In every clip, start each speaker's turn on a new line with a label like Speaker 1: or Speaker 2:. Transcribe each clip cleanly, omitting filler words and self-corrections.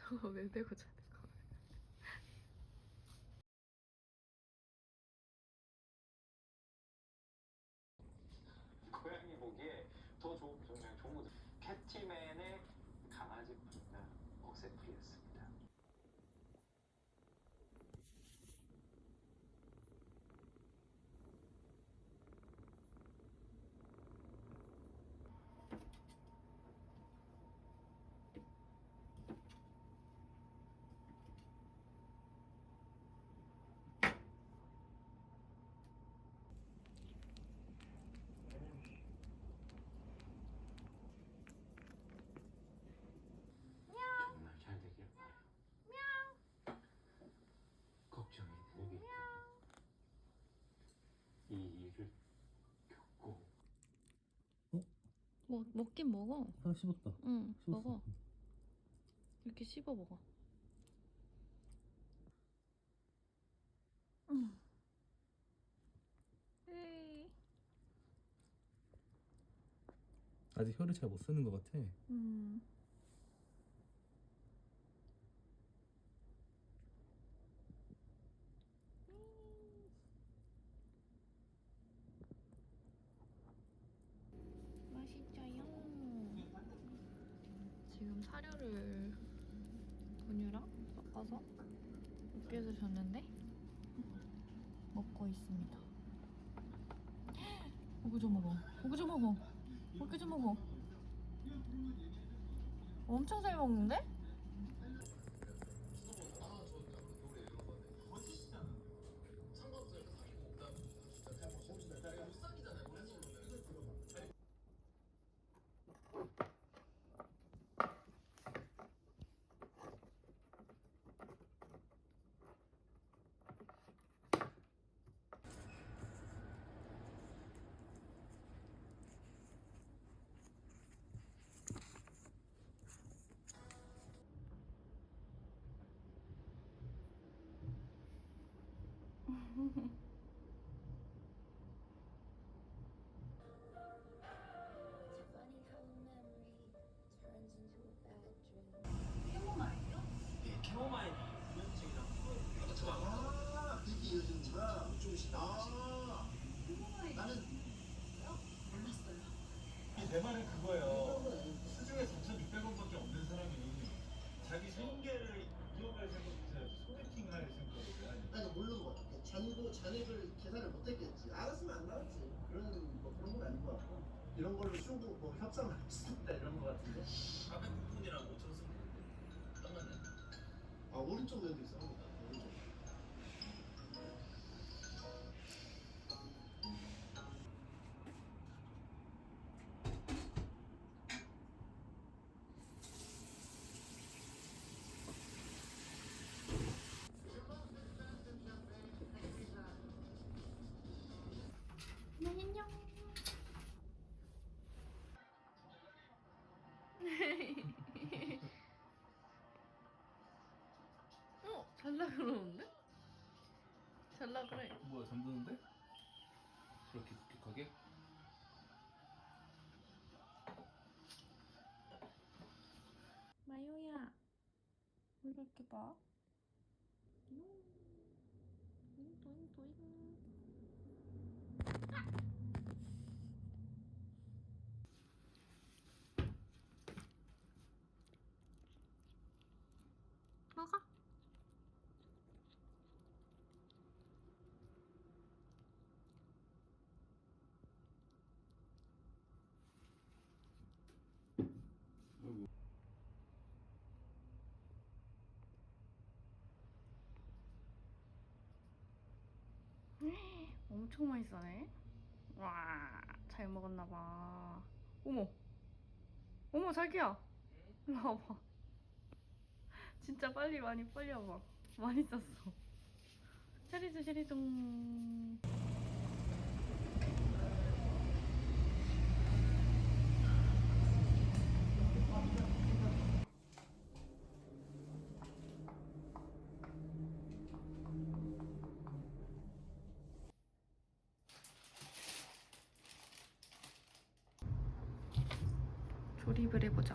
Speaker 1: 저거 왜 배고 자는 거야?
Speaker 2: 고양이 보기에 더 좋은 종은 캣티맨의 강아지 분다 억새풀이었습니다. 정말 잘 되길 바라요. 걱정이 되기 이 일을 겪고
Speaker 1: 뭐 먹긴 먹어.
Speaker 3: 하나 씹었다.
Speaker 1: 응,
Speaker 3: 씹었어.
Speaker 1: 먹어. 이렇게 씹어 먹어. 응. 에이.
Speaker 3: 아직 혀를 잘 못 쓰는 것 같아.
Speaker 1: 음. 맛있어요. 지금 사료를 분유랑 섞어서 으깨서 줬는데 먹고 있습니다. 먹고 좀 먹어. 먹고 좀 먹어. 먹고 좀 먹어. 엄청 잘 먹는데?
Speaker 2: 캐모마일 이면증이랑
Speaker 4: 그게 요즘구나. 나는 몰랐어요.
Speaker 2: 내 말은 그거예요. 수중에 4,600원밖에 없는 사람이 자기 생계를 이어갈 생각부터 소개팅 할 생각을
Speaker 4: 아니 모르는 거 같아. 잔액을 계산을 못했겠지. 알았으면 안 나왔지. 그런 건 아닌 것 같고. 이런 걸로 쇼부 뭐 협상을 할 수 있다 이런 거 같은데.
Speaker 2: 400쿠폰이랑 5,000 쓰면 딱 맞네.
Speaker 4: 아 오른쪽 면도 있어. 오른쪽.
Speaker 1: 안녕. 잘라 그래.
Speaker 3: 뭐야 잠드는데? 저렇게 묵직하게?
Speaker 1: 마요야, 왜 이렇게 봐? 도잉 도잉. 먹어. 엄청 맛있어네. 와, 잘 먹었나봐. 어머, 어머 자기야, 일로 와봐. 진짜 빨리 와봐. 많이 쌌어. 샤리종. 조립을 해보자.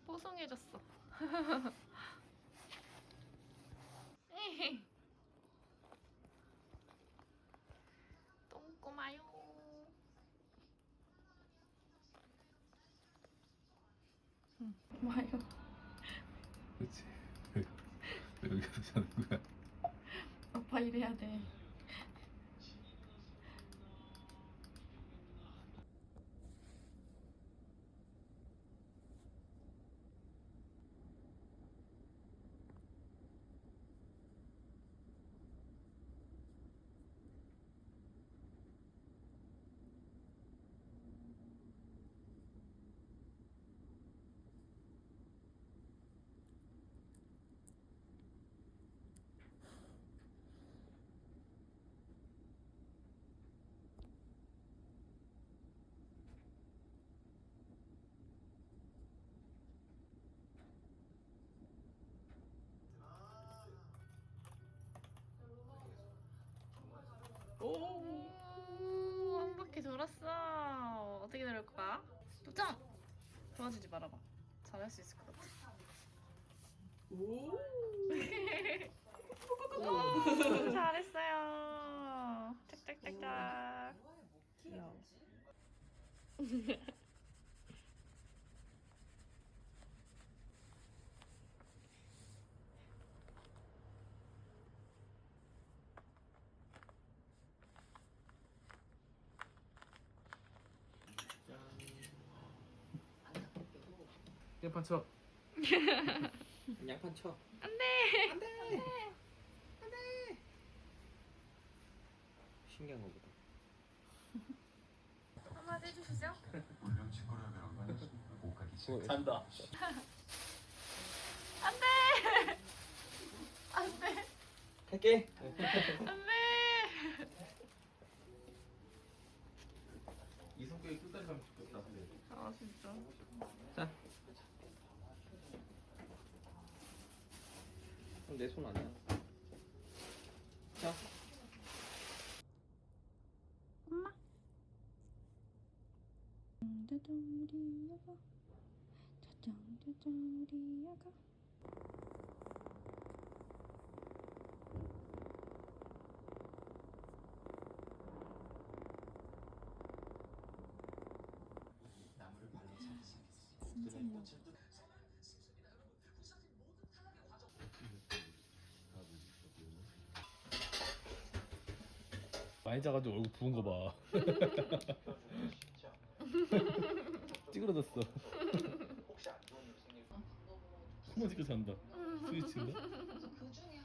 Speaker 1: 뽀송해졌어. 똥꼬마요. 마요.
Speaker 3: 그치? 왜 여기서 자는 거야?
Speaker 1: 아빠 이래야 돼. 오, 한 바퀴 돌았어. 어떻게 들을 거야? 도전! 도와주지 말아봐. 잘할 수 있을 것 같아. 오, 잘했어요. 짝짝짝짝. 귀여워.
Speaker 3: 깽판 쳐.
Speaker 5: 양판 쳐. 신기한 거보다.
Speaker 1: 한마디 해주시죠.
Speaker 3: 잔다.
Speaker 1: 안돼.
Speaker 5: 갈게.
Speaker 1: 안돼.
Speaker 3: 이 성격이 끝까지 가면 좋겠다.
Speaker 1: 아 진짜.
Speaker 5: 자. 내 손 아니야. 자.
Speaker 1: 엄마. 짜잔 우리 아가. 짜잔 우리 아가.
Speaker 3: 많이 자가지고 얼굴 부은 거 봐. 찌그러졌어.
Speaker 2: 혹시 안 좋은 일 생길
Speaker 3: 숨어지게 잔다. 스위치인가?
Speaker 6: 그 중에